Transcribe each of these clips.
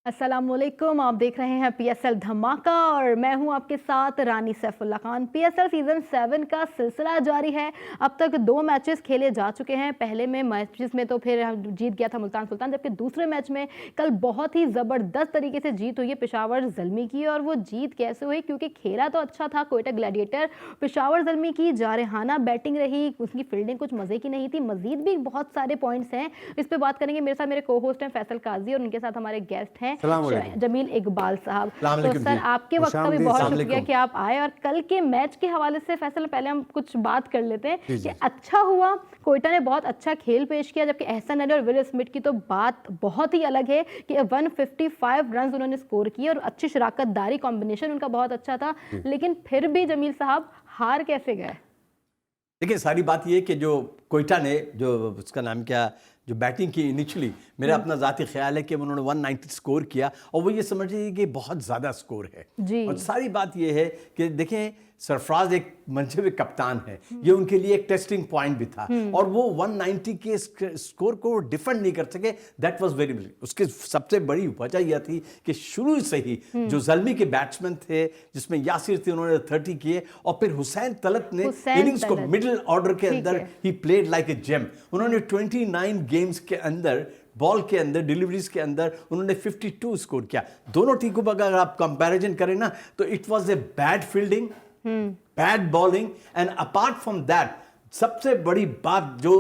अस्सलामुअलैकुम, आप देख रहे हैं पीएसएल धमाका और मैं हूं आपके साथ रानी सैफुल्ला खान। पीएसएल सीजन 7 का सिलसिला जारी है। अब तक 2 मैचेस खेले जा चुके हैं। पहले में मैचेस में तो फिर जीत गया था मुल्तान सुल्तान, जबकि दूसरे मैच में कल बहुत ही ज़बरदस्त तरीके से जीत हुई है पेशावर ज़ल्मी की। और वो जीत कैसे हुई, क्योंकि खेला तो अच्छा था कोयटा ग्लैडिएटर। पेशावर ज़ल्मी की जारहाना बैटिंग रही, उसकी फील्डिंग कुछ मज़े की नहीं थी। मजीद भी बहुत सारे पॉइंट्स हैं, इस पर बात करेंगे। मेरे साथ मेरे को होस्ट हैं फैसल काजी और उनके साथ हमारे गेस्ट हैं जमील इकबाल साहब। तो सर, आपके वक्त का भी बहुत शुक्रिया कि आप आए। और कल के मैच के हवाले से फैसल पहले हम कुछ बात कर लेते हैं कि अच्छा हुआ, कोयटा ने बहुत अच्छा खेल पेश किया, जबकि एहसन अली और विल स्मिथ की तो बात बहुत ही अलग है कि 155 रन उन्होंने स्कोर किए और अच्छी शराकतदारी कॉम्बिनेशन उनका बहुत अच्छा था। लेकिन फिर भी जमील साहब हार कैसे गए? देखिए, सारी बात ये कि जो कोयटा ने जो उसका नाम क्या जो बैटिंग की इनिशियली, मेरा अपना ज़ाती ख्याल है कि उन्होंने 190 स्कोर किया और वो ये समझ लीजिए कि बहुत ज़्यादा स्कोर है जी। और सारी बात ये है कि देखें, सरफराज एक मंचे हुए कप्तान है, ये उनके लिए एक टेस्टिंग पॉइंट भी था और वो 190 के स्कोर को डिफेंड नहीं कर सके। That was very big. उसकी सबसे बड़ी वजह यह थी कि शुरू से ही जो ज़ल्मी के बैट्समैन थे, जिसमें यासिर थे, उन्होंने 30 किए और फिर हुसैन तलत ने इनिंग्स को मिडिल ऑर्डर के अंदर ही प्लेड लाइक ए जेम। उन्होंने 29 गेम्स के अंदर बॉल के अंदर डिलीवरीज के अंदर उन्होंने 52 स्कोर किया। दोनों टीमों पर अगर आप कंपैरिजन करें ना, तो it was a bad fielding, bad bowling and apart from that सबसे बड़ी बात जो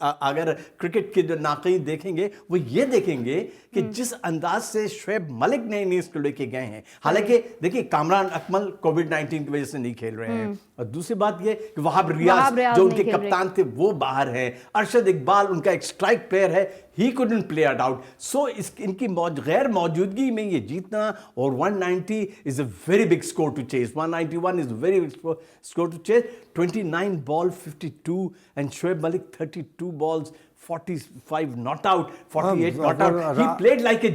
अगर क्रिकेट के जो नाक़ीन देखेंगे वो ये देखेंगे कि जिस अंदाज से शुएब मलिक ने इनिंग्स को लेके गए हैं। हालांकि देखिए, कामरान अकमल कोविड-19 की वजह से नहीं खेल रहे हैं और दूसरी बात ये कि वहाब रियाज जो उनके कप्तान थे वो बाहर हैं। अरशद इकबाल उनका एक स्ट्राइक प्लेयर है, he couldn't play it out. So इनकी गैर मौजूदगी में ये जीतना और 190 is a very big score to chase. 191 is very big score to chase. 29 ball 52 and Shoaib Malik 32 balls 45 not out, 48 not out. He played like a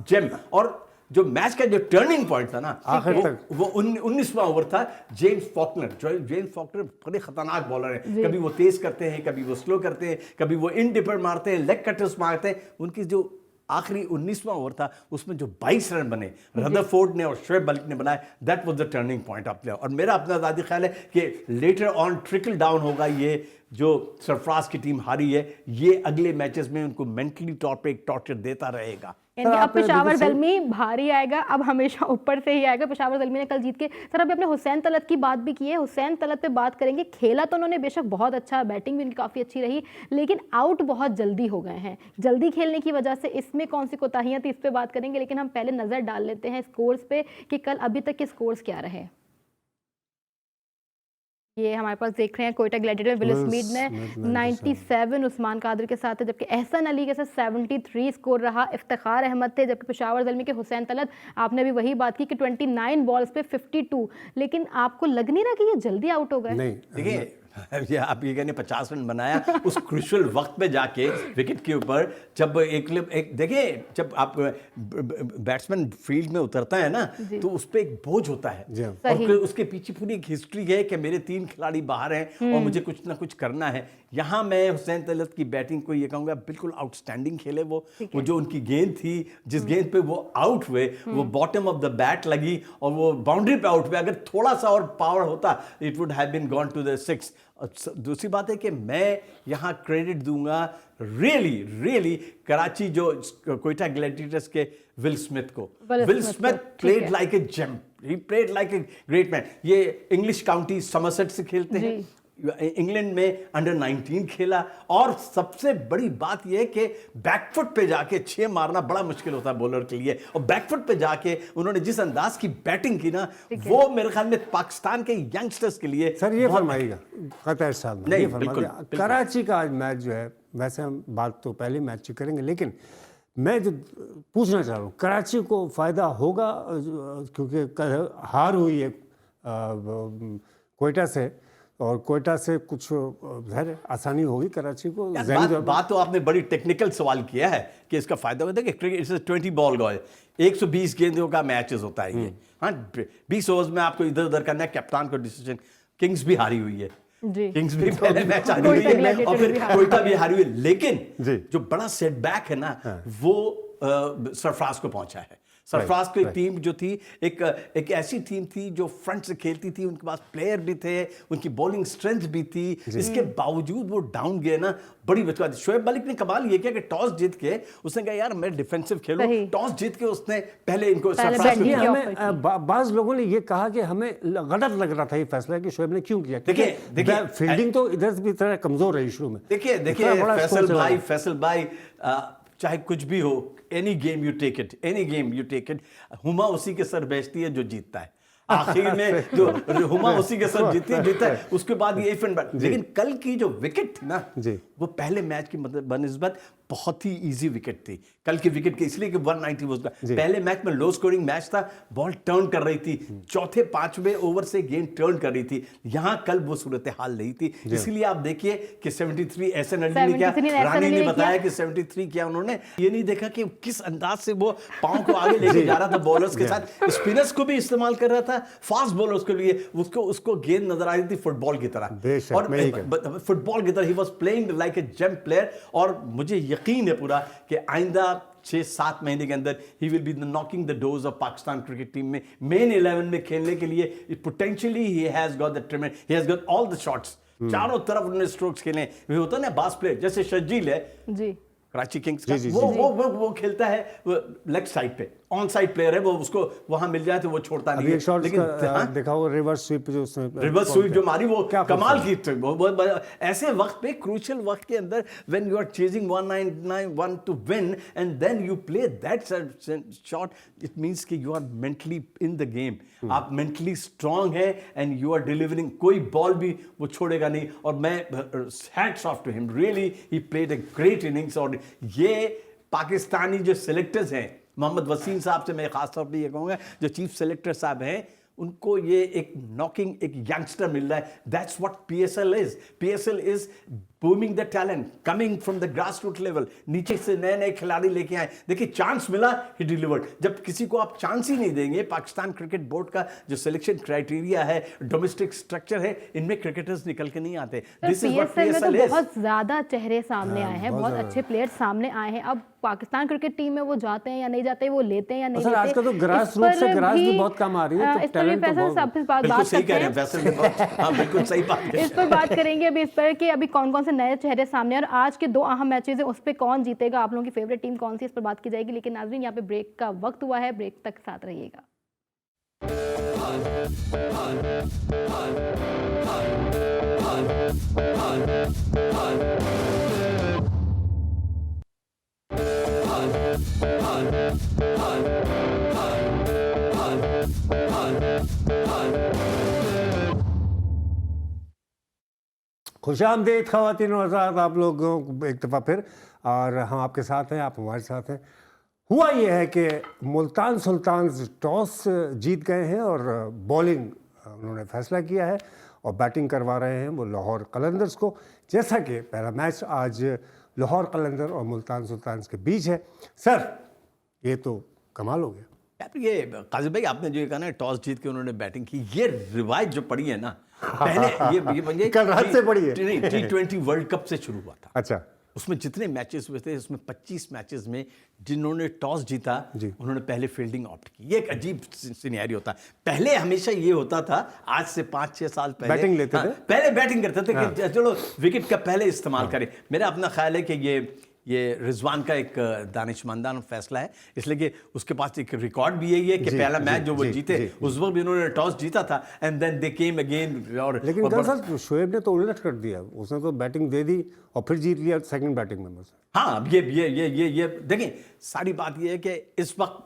gem. और जो match का जो टर्निंग पॉइंट था ना, वो 19वां ओवर था। जेम्स फॉकनर बड़े खतरनाक बॉलर हैं। कभी वो तेज करते हैं, कभी वो स्लो करते हैं, कभी वो इन डिपर मारते हैं, लेग कटर्स मारते हैं। उनकी जो आखिरी 19वां ओवर था उसमें जो 22 रन बने रदरफोर्ड ने और शुएब मलिक ने बनाए, that was the turning point of play. और मेरा अपना ज़ाती ख्याल है कि लेटर ऑन ट्रिकल डाउन होगा। ये जो सरफराज की टीम हारी है, ये अगले मैचेस में उनको मेंटली तौर पे एक टॉर्चर देता रहेगा। अब पेशावर ज़ल्मी भारी आएगा, अब हमेशा ऊपर से ही आएगा। पेशावर ज़ल्मी ने कल जीत के सर अभी अपने हुसैन तलत की बात भी की है। हुसैन तलत पे बात करेंगे। खेला तो उन्होंने बेशक बहुत अच्छा, बैटिंग भी उनकी काफ़ी अच्छी रही, लेकिन आउट बहुत जल्दी हो गए हैं। जल्दी खेलने की वजह से इसमें कौन सी कोताहियाँ थी, इस पर बात करेंगे। लेकिन हम पहले नज़र डाल लेते हैं स्कोर्स पे कि कल अभी तक के स्कोर्स क्या रहे। ये हमारे पास देख रहे हैं कोयटा ग्लैडिएटर में विल स्मिथ ने 97 उस्मान कादर के साथ है, जबकि एहसन अली के साथ 73 स्कोर रहा। इफ्तिखार अहमद थे, जबकि पेशावर ज़ल्मी के हुसैन तलत, आपने भी वही बात की कि 29 बॉल्स पे 52। लेकिन आपको लग नहीं रहा कि ये जल्दी आउट हो गए? नहीं, देखिए, आप ये कहने 50 रन बनाया उस क्रूशियल वक्त पे जाके विकेट के ऊपर, जब एक देखिए, जब आप बैट्समैन फील्ड में उतरता है ना, तो उस पर एक बोझ होता है और उसके पीछे पूरी एक हिस्ट्री है कि मेरे 3 खिलाड़ी बाहर हैं और मुझे कुछ ना कुछ करना है। यहाँ मैं हुसैन तलत की बैटिंग को ये कहूँगा बिल्कुल आउटस्टैंडिंग खेले। वो जो उनकी गेंद थी, जिस गेंद पे वो आउट हुए, वो बॉटम ऑफ द बैट लगी और वो बाउंड्री पे आउट हुए। अगर थोड़ा सा और पावर होता, it would have been gone to the 6। दूसरी बात है कि मैं यहाँ क्रेडिट दूंगा रियली कराची जो कोयटा ग्लैडिएटर्स के विल स्मिथ को। Will Smith played like a gem, he played like a great man. ये इंग्लिश काउंटी समरसेट से खेलते हैं, इंग्लैंड में अंडर 19 खेला और सबसे बड़ी बात यह है कि बैकफुट पे जाके 6 मारना बड़ा मुश्किल होता है बॉलर के लिए। और बैकफुट पे जाके उन्होंने जिस अंदाज की बैटिंग की ना, वो मेरे ख्याल में पाकिस्तान के यंगस्टर्स के लिए। सर ये फरमाइएगा कतर साहब, नहीं, बिल्कुल कराची का आज मैच जो है, वैसे हम बात तो पहले मैच की करेंगे, लेकिन मैं जो पूछना चाह रहा हूँ, कराची को फ़ायदा होगा क्योंकि हार हुई है कोयटा से, और कोयटा से कुछ आसानी होगी कराची को। बात तो आपने बड़ी टेक्निकल सवाल किया है कि इसका फायदा होगा। देखिए, क्रिकेट 20 बॉल गॉल, 120 गेंदों का मैचेस होता है ये। हाँ, 20 ओवर्स में आपको इधर उधर करना है, कप्तान को डिसीजन। किंग्स भी हारी हुई है, जी किंग्स भी पहले मैच हारी हुई कोयटा है और फिर ग्लैडिएटर्स भी कोयटा भी हारी हुई है, लेकिन जी। जो बड़ा सेटबैक है ना वो सरफराज को पहुंचा है। सरफराज की टीम जो थी एक ऐसी टीम थी जो फ्रंट से खेलती थी, उनके पास प्लेयर भी थे, उनकी बॉलिंग स्ट्रेंथ भी थी, इसके बावजूद वो डाउन गए ना, बड़ी बचवा। शोएब मलिक ने कमाल ये किया कि टॉस जीत के उसने कहा यार मैं डिफेंसिव खेलूं, टॉस जीत के उसने पहले इनको सरफराज को ये किया। हमें बाज लोगों ने ये कहा कि हमें गलत लग रहा था ये फैसला कि शोएब ने क्यों किया। देखिए, फील्डिंग तो इधर से भी तरह कमजोर रही शुरू में। देखिए फैसल भाई चाहे कुछ भी हो, any game you take it, हुमा उसी के सर बेचती है जो जीतता है आखिर में, जो हुमा उसी के साथ जीतता है, उसके बाद ये इवेंट। लेकिन कल की जो विकेट थी ना वो पहले मैच की बनिस्बत बहुत ही इजी विकेट थी। कल की विकेट की इसलिए कि 190 वो पहले मैच में लो स्कोरिंग मैच था, बॉल टर्न कर रही थी, चौथे पांचवें ओवर से गेम टर्न कर रही थी। यहां कल वो सूरत हाल नहीं थी, इसीलिए आप देखिए कि 73 एहसन अली ने क्या, रानी ने बताया कि 73 किया। उन्होंने ये नहीं देखा कि किस अंदाज से वो पांव को आगे लेके जा रहा था बॉलर्स के साथ, स्पिनर्स को भी इस्तेमाल कर रहा था, फास्ट बॉलर्स के लिए उसको गेंद नजर आ रही थी फुटबॉल की तरह, और फुटबॉल की तरह ही was playing like a gem player. और मुझे यकीन है पूरा कि आइंदा 6-7 महीने के अंदर he will be knocking the doors of Pakistan cricket team में, मेन 11 में खेलने के लिए potentially he has got the tremendous, he has got all the shots, चारों तरफ उन्होंने स्ट्रोक्स खेले। वे होता है ना बास प्लेयर, जैसे शर्जील है जी कराची किंग्स का, वो खेलता है लेग साइड पे, ऑन साइड प्लेयर है वो, उसको वहां मिल जाए तो वो छोड़ता नहीं है। लेकिन देखा वो रिवर्स स्वीप जो मारी वो कमाल की थी। ऐसे वक्त पे क्रूशियल वक्त के अंदर when you are chasing 191 to win and then you play that shot, it means कि you are mentally in the game, आप मेंटली स्ट्रांग है एंड यू आर डिलीवरिंग, कोई बॉल भी वो छोड़ेगा नहीं। और मैं hats off to him, really he played a great innings. और ये पाकिस्तानी जो सिलेक्टर्स हैं, मोहम्मद वसीम साहब से मैं खास तौर पे ये कहूँगा, जो चीफ सेलेक्टर साहब हैं, उनको ये एक नॉकिंग एक यंगस्टर मिल रहा है। That's what PSL is. PSL is booming the talent coming from the grass root level, नीचे से नए नए खिलाड़ी लेके आए। देखिए चांस मिला, ही डिलीवर्ड। जब किसी को आप चांस ही नहीं देंगे, पाकिस्तान क्रिकेट बोर्ड का जो सिलेक्शन क्राइटेरिया है, डोमेस्टिक स्ट्रक्चर है, इनमें क्रिकेटर्स निकल के नहीं आते। This is what PSL is. बहुत ज्यादा चेहरे सामने आए हैं, बहुत अच्छे प्लेयर सामने आए हैं। अब पाकिस्तान क्रिकेट टीम में वो जाते हैं या नहीं जाते, वो लेते हैं या नहीं लेते। आजकल तो ग्रास रूट से ग्रास भी बहुत कम आ रही है, इस पर फैसल साहब से बात करते हैं। बिल्कुल सही बात है। इस पर बात करेंगे अभी, इस पर कि अभी कौन कौन से नए चेहरे सामने और आज के 2 अहम मैचेस हैं, उस पे कौन जीतेगा, आप लोगों की फेवरेट टीम कौन सी, इस पर बात की जाएगी। लेकिन नाज़रीन यहाँ पे ब्रेक का वक्त हुआ है, ब्रेक तक साथ रहिएगा। खुशामदीद ख़वातीन और हज़रात, आप लोगों को एक दफ़ा फिर, और हम आपके साथ हैं, आप हमारे साथ हैं। हुआ ये है कि मुल्तान सुल्तान्स टॉस जीत गए हैं और बॉलिंग उन्होंने फैसला किया है और बैटिंग करवा रहे हैं वो लाहौर कलंदर्स को। जैसा कि पहला मैच आज लाहौर कलंदर और मुल्तान सुल्तान्स के बीच है। सर ये तो कमाल हो गया यार। ये काजिम भाई आपने जो कहा ना टॉस जीत के उन्होंने बैटिंग की, ये रिवायत जो पड़ी है ना पहले ये कल रात से पड़ी है, T20 वर्ल्ड कप से शुरू हुआ था। अच्छा, उसमें जितने मैचेस हुए थे, उसमें 25 मैचेस में जिन्होंने टॉस जीता उन्होंने पहले फील्डिंग ऑप्ट की। ये एक अजीब सिनेरियो होता है। पहले हमेशा ये होता था, आज से 5-6 साल पहले बैटिंग लेते थे, पहले बैटिंग करते थे कि चलो विकेट का पहले इस्तेमाल करें। मेरा अपना ख्याल है कि ये रिजवान का एक दानिशमंदाना फैसला है, इसलिए कि उसके पास एक रिकॉर्ड भी यही है कि पहला मैच जो वो जीते उस वक्त भी उन्होंने टॉस जीता था and then they came again. और लेकिन सर शोएब ने तो उलट कर दिया, उसने तो बैटिंग दे दी और फिर जीत लिया सेकंड बैटिंग में। हाँ, ये देखें, सारी बात ये है कि इस वक्त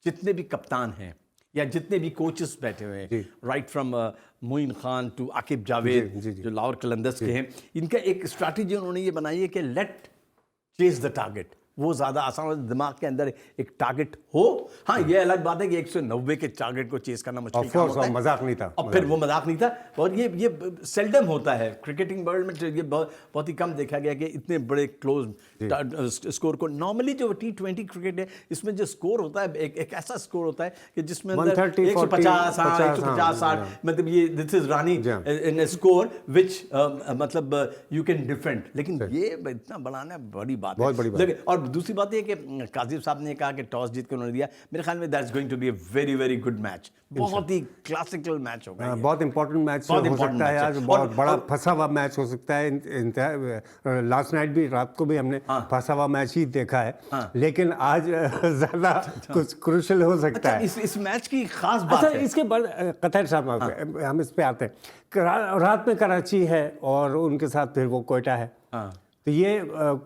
जितने भी कप्तान हैं या जितने भी कोचेस बैठे हुए हैं, right from Moin Khan to Aqib Javed जो लाहौर कलंदर्स के हैं, इनका एक स्ट्रैटेजी उन्होंने ये बनाई है कि लेट चेज द टारगेट। वो ज़्यादा आसान होता है, दिमाग के अंदर एक टारगेट हो। हाँ, ये अलग बात है कि 190 के टारगेट को चेस करना मुश्किल काम होता है, मजाक नहीं था, और फिर वो मजाक नहीं था। और ये सेल्डम होता है क्रिकेटिंग वर्ल्ड में, ये बहुत ही कम देखा गया कि इतने बड़े क्लोज स्कोर को। नॉर्मली जो T20 क्रिकेट है, इसमें जो स्कोर होता है एक ऐसा स्कोर होता है कि जिसमें 130, 150 हाँ, 60, मतलब ये this is Rani in score विच मतलब यू कैन डिफेंड। लेकिन ये इतना बनाना बड़ी बात है, बहुत बड़ी बात। और दूसरी बात ये कि काजिम साहब ने कहा कि टॉस जीत के उन्होंने दिया, मेरे ख्याल में that's going to be a very very good match, बहुत ही क्लासिकल मैच होगा ये। बहुत इंपॉर्टेंट मैच बहुत हो important सकता है match आज, है। बहुत बड़ा फंसा हुआ मैच हो सकता है। लास्ट नाइट भी, रात को भी हमने फंसा हुआ मैच ही देखा है, लेकिन आज ज्यादा कुछ क्रूशियल हो सकता है। इस मैच की खास बात अच्छा, है, इसके बाद कतर साहब, हम इस पे आते हैं। रात में कराची है और उनके साथ फिर वो कोयटा है, तो ये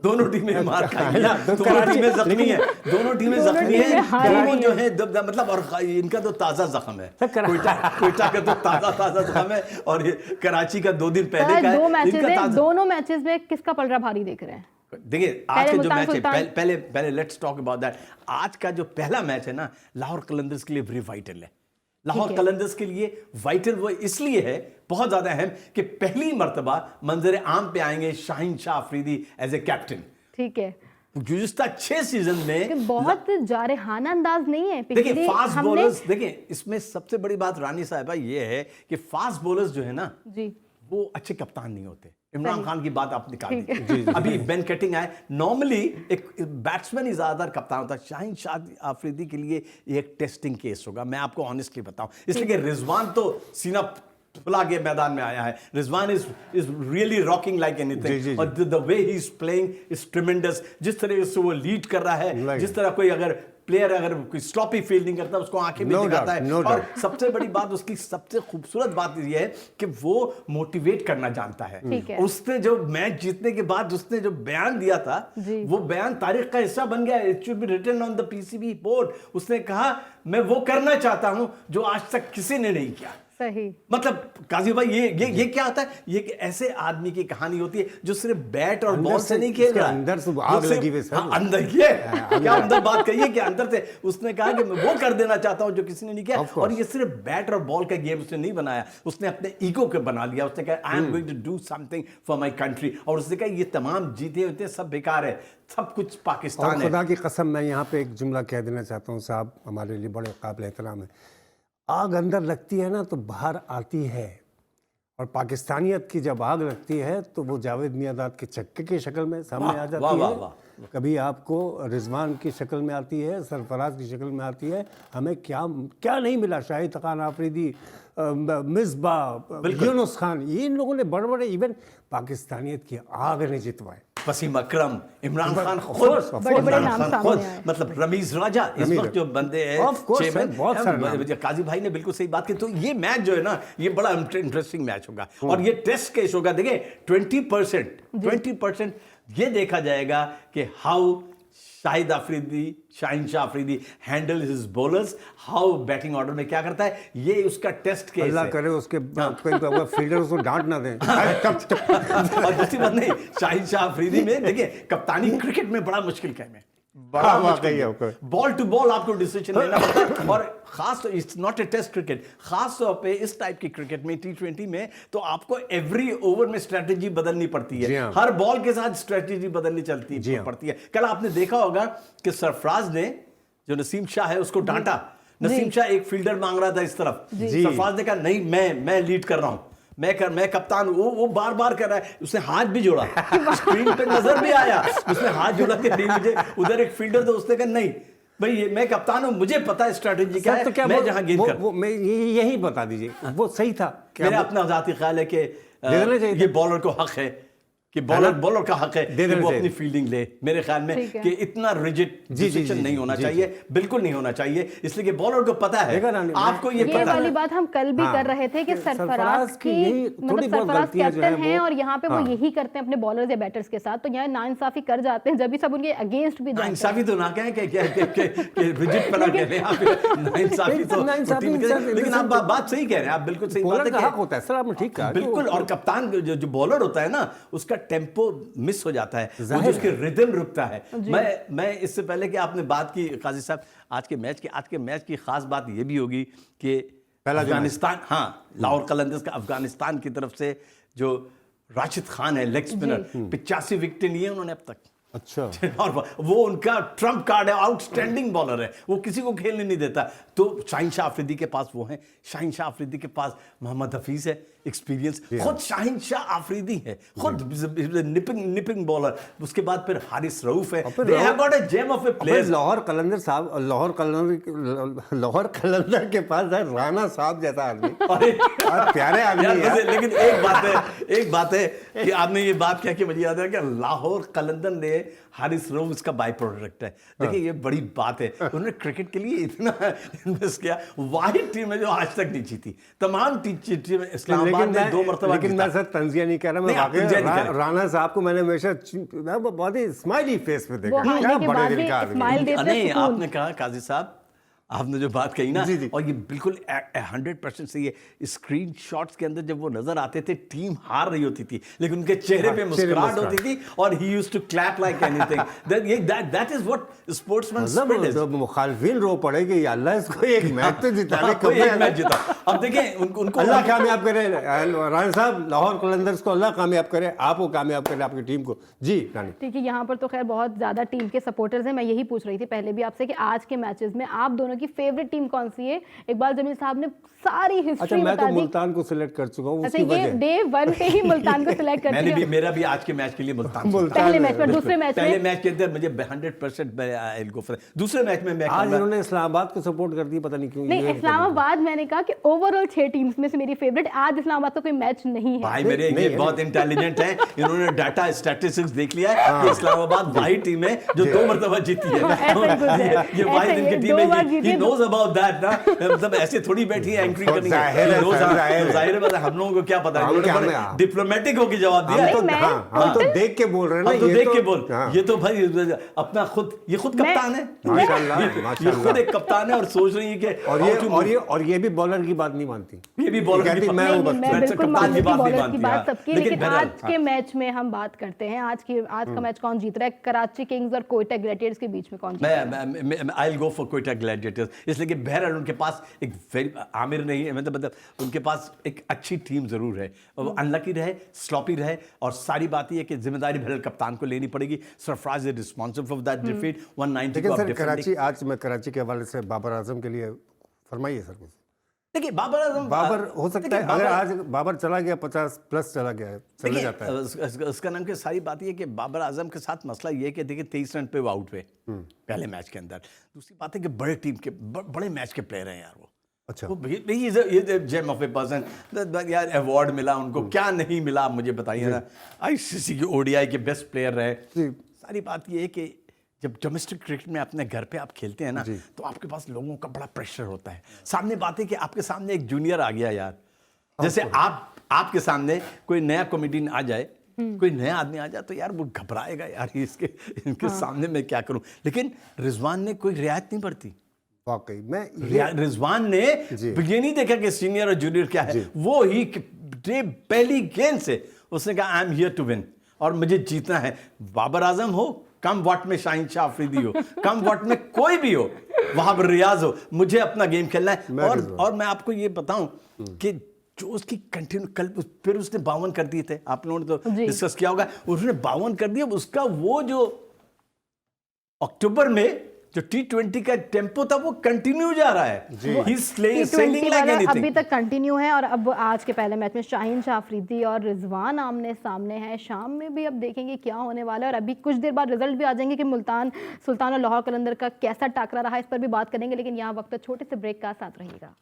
दोनों टीमें मार खाई हैं, दोनों टीमें जख्मी हैं, दोनों टीमें जख्मी हैं, दोनों जो है मतलब, और इनका तो ताज़ा जख्म है, कोयटा का तो ताज़ा जख्म है, और ये कराची का 2 दिन पहले का है। दोनों मैचेस में किसका पलड़ा भारी देख रहे हैं? देखिए आज का जो मैच है, पहले लेट्स टॉक अबाउट दैट। आज का जो पहला मैच है ना, लाहौर कलंदर्स के लिए वेरी वाइटल है। लाहौर कलंदर्स के लिए वाइटल वो इसलिए है, बहुत ज्यादा अहम, कि पहली मर्तबा मंजर आम पे आएंगे Shaheen Shah Afridi as a captain. ठीक है, गुज़िश्ता 6 सीजन में बहुत जारहाना अंदाज नहीं है। देखिए फास्ट बॉलर्स, देखिए इसमें सबसे बड़ी बात रानी साहिबा ये है कि फास्ट बॉलर्स जो है ना जी, वो अच्छे कप्तान नहीं होते। इमरान खान की बात आप निकाल दीजिए, अभी बेन कटिंग आए। नॉर्मली एक बैट्समैन ही ज्यादातर कप्तान होता है। शाहीन शाह अफरीदी के लिए ये एक टेस्टिंग केस होगा, मैं आपको ऑनेस्टली बताऊं, इसलिए कि रिजवान तो सीना फुला के मैदान में आया है। Rizwan is really rocking like anything, और the way he is playing is tremendous. जिस तरह से वो लीड कर रहा है, जिस तरह कोई अगर प्लेयर अगर कोई स्लॉपी फील्डिंग करता है उसको आंखें में दिखाता है, और सबसे बड़ी बात, उसकी सबसे खूबसूरत बात ये है कि वो मोटिवेट करना जानता है। उसने जो मैच जीतने के बाद उसने जो बयान दिया था, वो बयान तारीख का हिस्सा बन गया। It should be written on the PCB board. उसने कहा मैं वो करना चाहता हूं जो आज तक किसी ने नहीं किया। सही, मतलब काजी भाई ये क्या होता है, ये ऐसे आदमी की कहानी होती है जो सिर्फ बैट और बॉल से नहीं खेल रहा है, अंदर से आग लगी हुई है। अंदर ये क्या अंदर बात कही है कि अंदर से उसने कहा कि मैं वो कर देना चाहता हूं जो किसी ने नहीं किया। और ये सिर्फ बैट और बॉल का गेम उसने नहीं बनाया, उसने अपने ईगो को बना लिया। उसने कहा I am going to do something for my country, और उसने कहा ये तमाम जीते होते सब बेकार है, सब कुछ पाकिस्तान है। खुदा की कसम, मैं यहाँ पे एक जुमला कह देना चाहता हूँ साहब, हमारे लिए बड़े काबिल एहतराम है। आग अंदर लगती है ना तो बाहर आती है, और पाकिस्तानियत की जब आग लगती है तो वो जावेद मियांदाद के चक्के की शक्ल में सामने आ जाती है। कभी आपको रिजवान की शक्ल में आती है, सरफराज की शक्ल में आती है। हमें क्या क्या नहीं मिला, शाहिद खान आफरीदी, मिसबाह, यूनुस खान, ये इन लोगों ने बड़े बड़े इवेंट पाकिस्तानियत की आग ने जितवाए। वसीम अकरम, इमरान खान खुद, मतलब रमीज राजा, इस वक्त जो बंदे हैं, काजी भाई ने बिल्कुल सही बात की। तो ये मैच जो है ना, ये बड़ा इंटरेस्टिंग मैच होगा, और ये टेस्ट केस होगा। देखिए 20% ये देखा जाएगा कि how Shaheen Shah Afridi handle his bowlers, how batting order में क्या करता है, ये उसका टेस्ट केस है। अल्लाह करे उसके फील्डर उसको डांट ना दें। और दूसरी बात नहीं, शाहीन शाह अफरीदी में देखिए कप्तानी क्रिकेट में बड़ा मुश्किल काम है, बॉल टू बॉल आपको डिसीजन लेना पड़ता है। और खास तो it's not a test cricket, खास तौर पे इस टाइप की क्रिकेट में T20 में तो आपको एवरी ओवर में स्ट्रेटेजी बदलनी पड़ती है, हर बॉल के साथ स्ट्रेटेजी बदलनी पड़ती है। कल आपने देखा होगा कि सरफराज ने जो नसीम शाह है उसको डांटा। नसीम शाह एक फील्डर मांग रहा था इस तरफ, सरफराज ने कहा नहीं, मैं लीड कर रहा हूं, मैं कप्तान। वो बार बार कर रहा है, उसने हाथ भी जोड़ा, स्क्रीन पे नजर भी आया, उसने हाथ जोड़ा कि नहीं मुझे, उधर एक फील्डर तो उसने कहा नहीं भाई मैं कप्तान हूं, मुझे पता है स्ट्रेटेजी क्या है, तो क्या मैं जहां गेंद कर मैं यही बता दीजिए, वो सही था। मेरा अपना जाती ख्याल है कि ये बॉलर को हक है कि बॉलर का हक है कि वो अपनी फील्डिंग ले। मेरे ख्याल में कि इतना रिजिड डिसीजन नहीं होना चाहिए, बिल्कुल नहीं होना चाहिए, इसलिए कि बॉलर को पता है, आपको ये पता है। ये वाली बात हम कल भी कर रहे थे कि सरफराज की मतलब सरफराज कैप्टन है और यहाँ पे वो यही करते हैं अपने बॉलर्स या बैटर्स के साथ, तो यहाँ नाइंसाफी कर जाते हैं जब भी सब उनके अगेंस्ट भी जाते हैं। नाइंसाफी तो ना कहें कि रिजिड पना कह रहे हैं आप, नाइंसाफी तो, लेकिन आप बात सही कह रहे हैं, आप बिल्कुल सही बात है, होता है सर, आपने ठीक कहा बिल्कुल। और कप्तान जो बॉलर होता है ना, उसका टेम्पो मिस हो जाता है, वो जो उसके रिदम रुकता है। मैं इससे पहले कि आपने बात की काजी साहब आज के मैच की खास बात ये भी होगी कि अफगानिस्तान, हाँ, लाहौर कलंदर्स का अफगानिस्तान की तरफ से जो राशिद खान है लेग स्पिनर, 85 विकेट लिए उन्होंने अब तक। अच्छा। और वो उनका ट्रम्प कार्ड है, आउटस्टैंडिंग बॉलर है, वो किसी को खेलने नहीं देता। तो शाहीन शाह अफरीदी के पास वो है, शाहीन शाह अफरीदी के पास मोहम्मद हफीज है, एक्सपीरियंस, खुद शाहीन शाह अफरीदी है, खुद निपिंग बॉलर, उसके बाद फिर हारिस रऊफ है। They have got a gem of a player। Lahore कलंदर के पास है राणा साहब जैसा आदमी, प्यारे आदमी है। लेकिन एक बात है कि आपने ये बात क्या कि मुझे याद है कि लाहौर कलंदर ने हारिस रऊफ इसका बाय प्रोडक्ट है। देखिए ये बड़ी बात है, उन्होंने क्रिकेट के लिए इतना इन्वेस्ट किया। वाहिद टीम है जो आज तक नहीं जीती, तमाम टीम इस्लामाबाद ने 2 मरतबा। लेकिन मैं सर तंजिया नहीं कर रहा, मैं वाकई राणा साहब को मैंने हमेशा बहुत ही स्माइली फेस पे देखा, क्या बड़े दिल का आदमी। नहीं, आपने कहा काजी साहब, आपने जो बात कही ना, और ये बिल्कुल 100% सही है। स्क्रीन शॉट्स के अंदर जब वो नजर आते थे, टीम हार रही होती थी लेकिन उनके चेहरे पे मुस्कुराहट होती थी, और he used to clap like anything. That is what sportsman spirit is. मुखालिफिन रो पड़े कि अल्लाह इसको एक मैच तो जिताने को, एक मैच जीता। अब देखें उनको अल्लाह कामयाब करे, राणा साहब, लाहौर कलंदर्स को अल्लाह कामयाब करे, आपको कामयाब करे, आपकी टीम को। जी रानी। ठीक है, यहाँ पर तो खैर बहुत ज्यादा टीम के सपोर्टर्स हैं। मैं यही पूछ रही थी पहले भी आपसे कि आज के मैचेस में आप दोनों की फेवरेट टीम कौन सी है? इकबाल जमील साहब ने सारी हिस्ट्री अच्छा, मैं तो मुल्तान को सिलेक्ट कर चुका हूं। अच्छा, ये डे 1 पे ही मुल्तान को सिलेक्ट कर दिया। मेरा भी आज के मैच के लिए मुल्तान। पहले मैच में, दूसरे मैच में, पहले मैच के अंदर मुझे 100% आई विल गो फॉर। दूसरे मैच में मैं आज इन्होंने इस्लामाबाद को सपोर्ट कर दिया, पता नहीं क्यों। नहीं, इस्लामाबाद मैंने कहा कि ओवरऑल 6 टीम्स में से मेरी फेवरेट, आज इस्लामाबाद का कोई मैच नहीं है। भाई मेरे ये बहुत इंटेलिजेंट है, इन्होंने डाटा स्टैटिस्टिक्स देख लिया है कि इस्लामाबाद वही टीम है जो 2 मरतबा जीती है। ये वाहिद इनकी टीम है, ही नोज अबाउट दैट ना। मतलब ऐसे थोड़ी बैठी है एंकरिंग करनी है, जाहिर है हम लोगों को क्या पता है, डिप्लोमेटिक होकर जवाब दिया। हम तो देख के बोल रहे हैं ना, तो देख के बोल, ये तो भाई अपना खुद, ये खुद कप्तान है, ये खुद एक कप्तान है और सोच रही है कि और ये भी बॉलर की बात नहीं मानती, ये भी बॉलर की कप्तान की बात नहीं मानती सबकी। लेकिन आज के मैच में हम बात करते हैं, आज का मैच कौन जीत रहा है? कराची किंग्स और कोयटा ग्लैडिएटर्स के बीच में कौन जीत रहा है? I will go for Quetta Gladiators, इसलिए कि बहरहाल उनके पास एक आमिर नहीं है, मतलब उनके पास एक अच्छी टीम जरूर है। अनलकी रहे, स्लॉपी रहे, और सारी बात ये है कि जिम्मेदारी भले कप्तान को लेनी पड़ेगी। Sarfaraz is responsible for that defeat 190 को। लेकिन सर कराची, आज मैं कराची के हवाले से बाबर आजम के लिए फरमाइए सर कुछ। देखिए बाबर हो सकता है, अगर आज बाबर चला गया, 50+ चला गया, चले जाता है, उसका नाम की सारी बात ये कि बाबर आजम के साथ मसला ये है कि देखिए 23 रन पे वो आउट हुए पहले मैच के अंदर। दूसरी बात है कि बड़े टीम के बड़े मैच के प्लेयर हैं यार वो। अच्छा, ये जेम ऑफ ए पर्सन यार, अवार्ड मिला उनको, क्या नहीं मिला आप मुझे बताइए ना। आईसीसी के ओडीआई के बेस्ट प्लेयर रहे। सारी बात ये है कि जब डोमेस्टिक क्रिकेट में अपने घर पे आप खेलते हैं ना, तो आपके पास लोगों का बड़ा प्रेशर होता है। सामने बात है कि आपके सामने एक जूनियर आ गया यार, जैसे आपके सामने कोई नया कॉमेडियन आ जाए, कोई नया आदमी आ जाए, तो यार वो घबराएगा यार, इनके सामने मैं क्या करूं। लेकिन रिजवान ने कोई रियायत नहीं बरती। वाकई मैं रिजवान ने ये नहीं देखा कि सीनियर और जूनियर क्या है, वो ही पहली गेंद से उसने कहा I am here to win, और मुझे जीतना है। बाबर आजम हो, कम वॉट में शाहीन शाह अफरीदी हो, कम वॉट में कोई भी हो, वहां पर रियाज हो, मुझे अपना गेम खेलना है। और मैं आपको ये बताऊं कि जो उसकी कंटिन्यू, कल फिर उसने 52 कर दिए थे, आप लोगों ने तो डिस्कस किया होगा, उसने 52 कर दिया। उसका वो जो अक्टूबर में जो T20 का टेम्पो था वो कंटिन्यू जा रहा है। T20 वाला अभी तक कंटिन्यू है। और अब आज के पहले मैच में शाहीन शाह अफरीदी और रिजवान आमने सामने हैं। शाम में भी अब देखेंगे क्या होने वाला है, और अभी कुछ देर बाद रिजल्ट भी आ जाएंगे कि मुल्तान सुल्तान और लाहौर कलंदर का कैसा टाकरा रहा, इस पर भी बात करेंगे। लेकिन यहाँ वक्त छोटे से ब्रेक का साथ रहिएगा।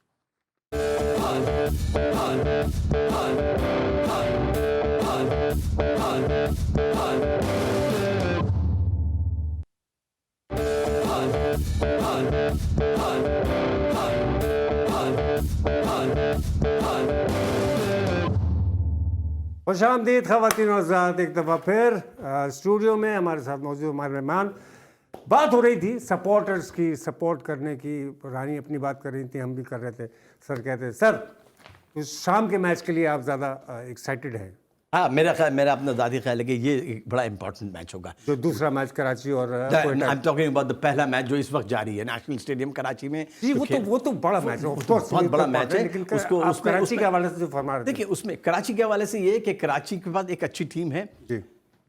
खुशामदीद ख़वातीन और हज़रात, एक दफ़ा फिर स्टूडियो में हमारे साथ मौजूद हमारे मेहमान। बात हो रही थी सपोर्टर्स की, सपोर्ट करने की। रानी अपनी बात कर रही थी, हम भी कर रहे थे। सर कहते हैं सर शाम के मैच के लिए आप ज़्यादा एक्साइटेड हैं, हाँ, मेरा अपना ज़ाती ख्याल है कि ये एक बड़ा इंपॉर्टेंट मैच होगा। जो दूसरा मैच कराची और I am talking about the पहला मैच जो इस वक्त जारी है नेशनल स्टेडियम कराची में। जी, वो तो बड़ा मैच है, ऑफ कोर्स बहुत बड़ा मैच है। लेकिन उसको आप कराची के हवाले से जो फरमा रहे थे। देखिए, उसमें कराची के हवाले से ये है कि कराची के पास एक अच्छी टीम है। जी,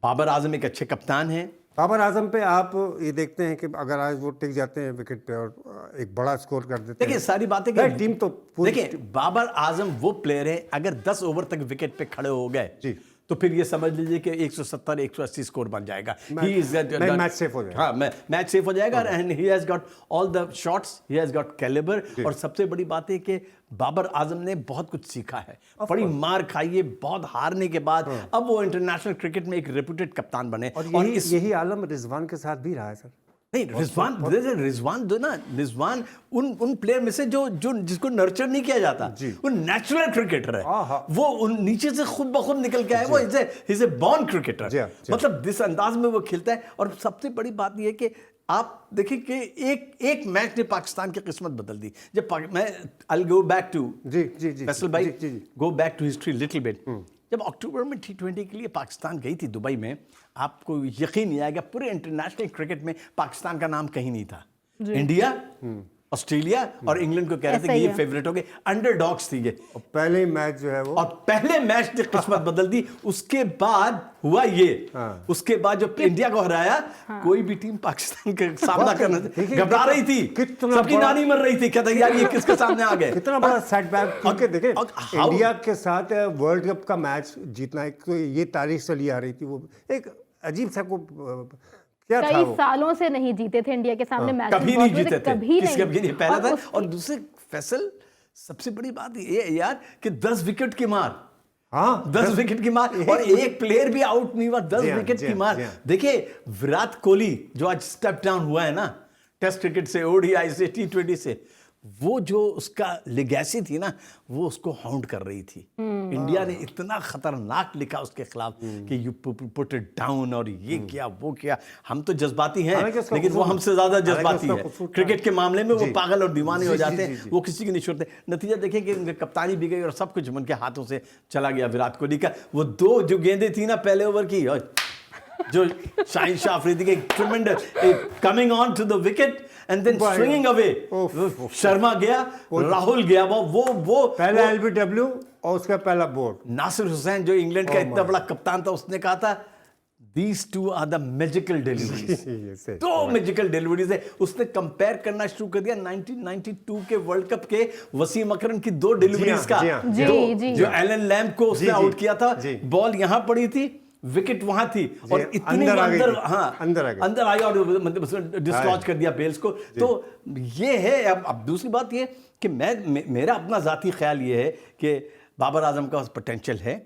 बाबर आजम एक अच्छे कप्तान हैं। बाबर आजम पे आप ये देखते हैं कि अगर आज वो टिक जाते हैं विकेट पे और एक बड़ा स्कोर कर देते देखिए, हैं, सारी बातें भाई टीम तो पूरी देखिए, बाबर आजम वो प्लेयर है, अगर 10 ओवर तक विकेट पे खड़े हो गए जी, तो फिर ये समझ लीजिए कि 170 180 स्कोर बन जाएगा। मैच सेफ हो जाएगा। हाँ, मैच सेफ हो जाएगा and he has got all the shots, he has got calibre. और सबसे बड़ी बात है कि बाबर आजम ने बहुत कुछ सीखा है, बड़ी मार खाई है बहुत हारने के बाद। अब वो इंटरनेशनल क्रिकेट में एक रेप्यूटेड कप्तान बने। और यही आलम रिजवान के साथ भी रहा है सर। नहीं, रिजवान जो ना, रिजवान उन प्लेयर में से जो जिसको नर्चर नहीं किया जाता, वो नेचुरल क्रिकेटर है। वो उन नीचे से खुद ब खुद निकल के आए। वो इज ए बॉर्न क्रिकेटर, मतलब जिस अंदाज में वो खेलता है। और सबसे बड़ी बात ये है कि आप देखिए कि एक मैच ने पाकिस्तान की किस्मत बदल दी। जब मैं I go back to Faisal भाई, go back to history little bit. जब अक्टूबर में T20 के लिए पाकिस्तान गई थी दुबई में, आपको यकीन नहीं आएगा, पूरे इंटरनेशनल क्रिकेट में पाकिस्तान का नाम कहीं नहीं था। इंडिया, ऑस्ट्रेलिया और इंग्लैंड को कह रहे थे कि ये फेवरेट हो गए, अंडरडॉग्स थी ये। और पहले मैच जो है वो, और पहले मैच ने किस्मत बदल दी। उसके बाद हुआ ये, उसके बाद जब इंडिया को हराया, कोई भी टीम पाकिस्तान का सामना करना घबरा रही थी, सबकी नानी मर रही थी, कहता यार ये किसके सामने आ गए। कितना बड़ा सेटबैक। क्योंकि देखिए, इंडिया के साथ वर्ल्ड कप का मैच जीतना एक तो ये तारीख चली आ रही थी, वो एक अजीब सा को कई सालों से नहीं जीते थे इंडिया के सामने मैच, कभी नहीं जीते थे, कभी नहीं पहला था। और दूसरे फैसल, सबसे बड़ी बात ये यार कि 10 विकेट की मार, 10 विकेट की मार, और एक प्लेयर भी आउट नहीं हुआ। 10 विकेट की मार। देखिए, विराट कोहली जो आज स्टेप डाउन हुआ है ना, टेस्ट क्रिकेट से, ओडीआई से, T20 से, वो जो उसका लेगेसी थी ना, वो उसको हाउंड कर रही थी। इंडिया ने इतना खतरनाक लिखा उसके खिलाफ कि यू पुट इट डाउन, और ये किया वो किया। हम तो जज्बाती हैं, लेकिन वो हमसे ज्यादा जज्बाती है क्रिकेट के मामले में। वो पागल और दीवाने हो जाते हैं, वो किसी की नहीं छोड़ते। नतीजा देखें कि उनकी कप्तानी भी गई और सब कुछ उनके हाथों से चला गया विराट कोहली का। वो 2 जो गेंदें थी ना पहले ओवर की, जो शाहिन शाह अफरीदी के tremendous coming on to the wicket and then swinging away, Sharma गया, राहुल गया, वो पहला LBW और उसका पहला बोर्ड। नासिर हुसैन जो इंग्लैंड का इतना बड़ा कप्तान था, उसने कहा था These two are the magical deliveries। 2 magical deliveries है। उसने कंपेयर करना शुरू कर दिया 1992 के वर्ल्ड कप के वसीम अकरम की 2 डिलीवरीज का, जो एलन लैम्ब को उसने आउट किया था। बॉल यहां पड़ी थी, विकेट वहां थी, और इतनी अंदर आई और डिसलॉज कर दिया बेल्स को। तो ये है। अब दूसरी बात ये कि मेरा अपना जाती ख्याल ये है कि बाबर आजम का पोटेंशियल है।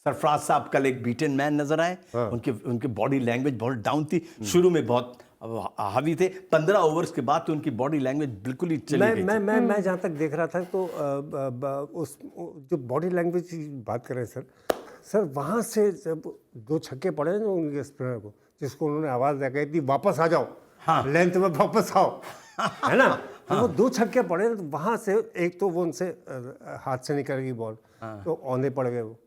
सरफराज साहब कल एक बीटन मैन नजर आए। उनकी बॉडी लैंग्वेज बहुत डाउन थी, शुरू में बहुत हावी थे, 15 ओवर्स के बाद तो उनकी बॉडी लैंग्वेज बिल्कुल ही चली गई। मैं जहाँ तक देख रहा था तो उस जो बॉडी लैंग्वेज की बात करें सर, वहाँ से जब 2 छक्के पड़े ना उनके स्पिनर को, जिसको उन्होंने आवाज़ लगाई थी वापस आ जाओ, लेंथ में वापस आओ, है ना। तो वो 2 छक्के पड़े, तो वहाँ से एक तो वो उनसे हाथ से निकल गई बॉल, तो औंधे पड़ गए वो।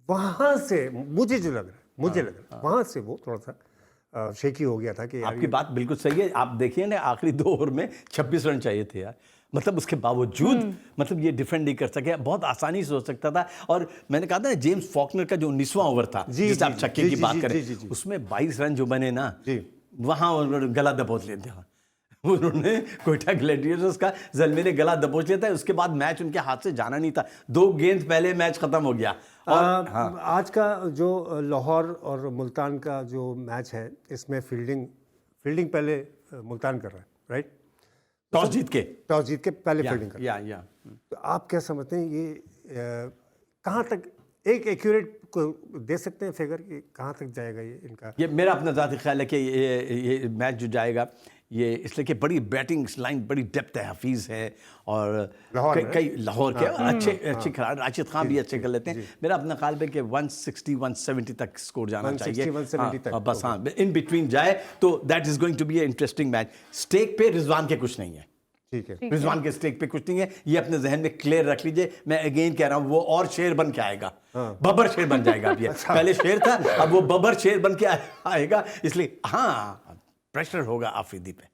वहाँ से मुझे लग रहा है वहाँ से वो थोड़ा सा शेकी हो गया था कि आपकी बात बिल्कुल सही है। आप देखिए ना, आखिरी 2 ओवर में 26 रन चाहिए थे यार, मतलब उसके बावजूद मतलब ये डिफेंड नहीं कर सके, बहुत आसानी से हो सकता था। और मैंने कहा था ना, जेम्स फॉकनर का जो 19वां ओवर था, जिससे आप छक्के की बात करें, उसमें 22 रन जो बने ना, वहाँ गला दबोच लेते हैं उन्होंने। कोयटा ग्लैडिएटर्स का जलमे ने गला दबोच लिया था। उसके बाद मैच उनके हाथ से जाना नहीं था, 2 गेंद पहले मैच खत्म हो गया। और आज का जो लाहौर और मुल्तान का जो मैच है, इसमें फील्डिंग पहले मुल्तान कर रहा है, राइट? टॉस जीत के पहले फील्डिंग कर रहा है। तो आप क्या समझते हैं ये कहाँ तक एक एक्यूरेट को दे सकते हैं फिगर कि कहाँ तक जाएगा ये इनका? ये मेरा अपना ज़ाती ख्याल है कि ये मैच जो जाएगा, ये इसलिए कि बड़ी बैटिंग लाइन, बड़ी डेप्थ है, हफीज़ है, और कई लाहौर के अच्छे खिलाड़ी, राशिद खान भी अच्छे कर लेते हैं। मेरा अपना ख्याल है कि 160-170 तक स्कोर जाना चाहिए, 160-170 तक, बस। हाँ, इन बिटवीन जाए तो that is going to be a interesting match. Stake पे रिजवान के कुछ नहीं है, ठीक है। रिजवान के स्टेक पे कुछ नहीं है, ये अपने जहन में क्लियर रख लीजिए। मैं अगेन कह रहा हूं, वो और शेर बन के आएगा, बब्बर शेर बन जाएगा अब ये। पहले शेर था, अब वो बब्बर शेर बन के आएगा। इसलिए हाँ, प्रेशर होगा आफरीदी पे,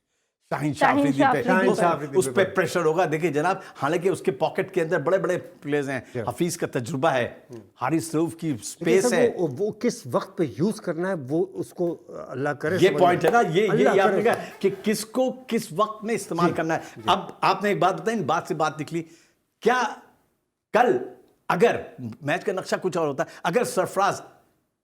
शाहीन आफरीदी पे, उस पे प्रेशर होगा। देखिए जनाब, हालांकि उसके पॉकेट के अंदर बड़े बड़े प्लेयर्स हैं, हफीज का तजुर्बा है, हारिस रऊफ की स्पेस है, वो किस वक्त पे यूज करना है वो उसको अल्लाह करे। ये पॉइंट है ना, ये आपने कहा कि किसको किस वक्त में इस्तेमाल करना है। अब आपने एक बात बताई, बात से बात निकली, क्या कल अगर मैच का नक्शा कुछ और होता, अगर सरफराज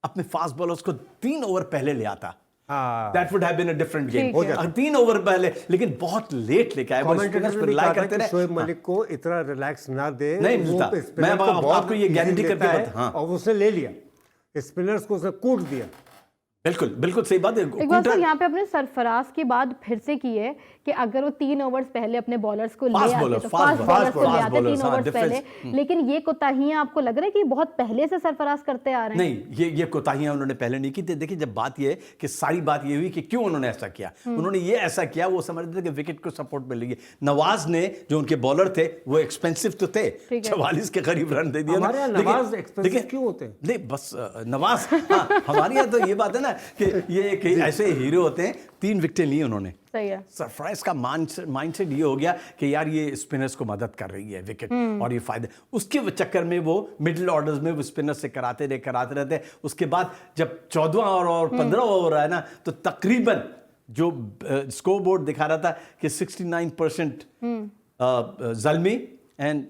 अपने फास्ट बॉलर्स को 3 ओवर पहले ले आता, That would have been a different game. 3 over पहले, लेकिन बहुत लेट लेके आए। कमेंटेटर्स पे रिलाई करते हैं शोएब मलिक को इतना रिलैक्स ना दे, नहीं मिलता। मैं आपको ये गारंटी करके बता, और उसने ले लिया, स्पिनर्स को उसने कूट दिया। बिल्कुल बिल्कुल सही बात है। एक बार सर यहाँ पे अपने सरफराज की बात फिर से की है कि अगर वो 3 ओवर्स पहले अपने बॉलर्स को ले आते, तो फास्ट बॉलर्स को ले आते 3 ओवर्स पहले, लेकिन ये कोताहियां आपको लग रहा है कि बहुत पहले से सरफराज करते आ रहे हैं? नहीं, ये कोताहियां उन्होंने पहले नहीं की थी। देखिए जब बात ये है कि सारी बात ये हुई कि क्यों उन्होंने ऐसा किया, उन्होंने ये ऐसा किया, वो समझते थे कि विकेट को सपोर्ट मिलेगी। नवाज ने, जो उनके बॉलर थे, वो एक्सपेंसिव तो थे, 44 के करीब रन दे दिया। हमारे नवाज एक्सपेंसिव क्यों होते हैं? नहीं बस नवाज, हमारे यहाँ तो ये बात है ना कि ये ऐसे हीरो होते हैं। 3 विकेटें ली उन्होंने। सही है। सरफराज का माइंडसेट ये हो गया कि यार ये स्पिनर्स को मदद कर रही है विकेट, और ये फायदे, उसके चक्कर में वो मिडिल ऑर्डर्स में वो स्पिनर से कराते रहते। उसके बाद जब 14वां और 15वां ओवर आया ना, तो तकरीबन जो स्कोर बोर्ड दिखा रहा था कि 69% ज़ल्मी एंड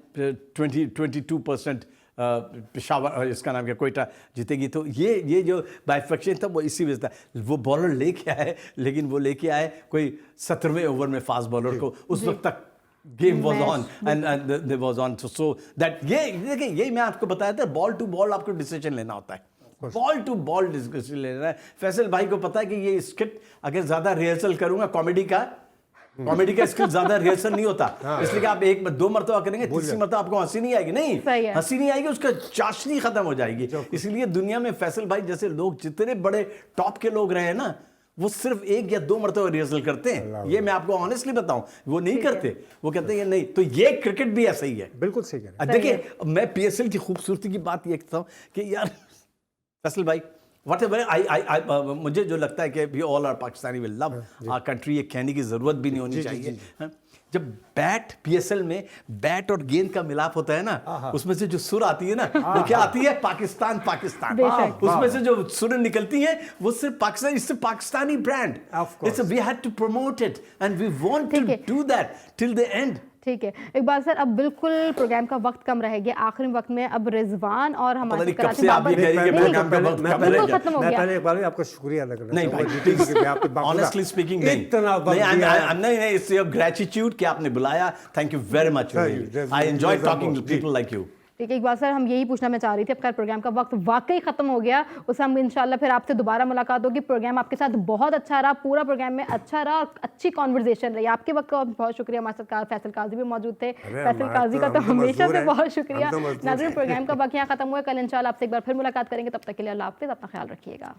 22% पेशावर, इसका नाम क्या, कोयटा जीतेगी। तो ये जो बाइफेक्शन था वो इसी वजह था। वो बॉलर लेके आए, लेकिन वो लेके आए कोई 17वें ओवर में फास्ट बॉलर को। उस वक्त तक game was on and they was on, so that ये देखिए, यही मैं आपको बताया था, बॉल टू बॉल आपको डिसीजन लेना होता है, बॉल टू बॉल डिसीजन लेना है। फैसल भाई को पता है कि ये स्किट अगर ज्यादा रिहर्सल करूंगा, कॉमेडी का स्किल ज्यादा रिहर्सल नहीं होता, इसलिए कि आप 1-2 मरतबा करेंगे, तीसरी मरतबा आपको हंसी नहीं आएगी, नहीं हंसी नहीं आएगी, उसका चाशनी खत्म हो जाएगी। इसलिए दुनिया में फैसल भाई जैसे लोग, जितने बड़े टॉप के लोग रहे हैं ना, वो सिर्फ 1 या 2 मरतबा रिहर्सल करते हैं। ये मैं आपको ऑनेस्टली बताऊं, वो नहीं करते, वो कहते हैं नहीं। तो ये क्रिकेट भी ऐसा ही है। बिल्कुल सही कह रहे हैं। देखिए मैं PSL की खूबसूरती की बात ये कहता हूं कि यार फैसल भाई, व्हाटएवर, मुझे जो लगता है कि we all are Pakistani will love our country, ये कहने की जरूरत भी नहीं होनी चाहिए। जब PSL में बैट और गेंद का मिलाप होता है ना, उसमें से जो सुर आती है ना, वो क्या आती है? पाकिस्तान पाकिस्तान। उसमें से जो सुर निकलती है वो सिर्फ पाकिस्तान, इससे Pakistani brand, it's we had to promote it and we want to do that till the end. ठीक है। एक बार सर, अब बिल्कुल प्रोग्राम का वक्त कम रह गया, आखिरी वक्त में अब रिजवान और हमारे कराची बाबर खत्म हो गया। पहले एक बार आपका शुक्रिया अदा करना। नहीं भाई, ऑनेस्टली स्पीकिंग, नहीं, इट्स योर ग्रेटिट्यूड कि आपने बुलाया। Thank you very much, I enjoy talking to people like you. ठीक है। एक बार सर, हम यही पूछना मैं चाह रही थी, अब प्रोग्राम का वक्त वाकई खत्म हो गया, उससे हम इंशाल्लाह फिर आपसे दोबारा मुलाकात होगी। प्रोग्राम आपके साथ बहुत अच्छा रहा, पूरा प्रोग्राम में अच्छा रहा, अच्छी कॉन्वर्सेशन रही। आपके वक्त का बहुत शुक्रिया। हमारे साथ फैसल काजी भी मौजूद थे। फैसल काजी का तो हमेशा से बहुत शुक्रिया। नाज़रीन, प्रोग्राम का वक्त यहाँ खत्म हुआ। कल इंशाल्लाह आपसे एक बार फिर मुलाकात करेंगे, तब तक के लिए अल्लाह हाफिज़, अपना ख्याल रखिएगा।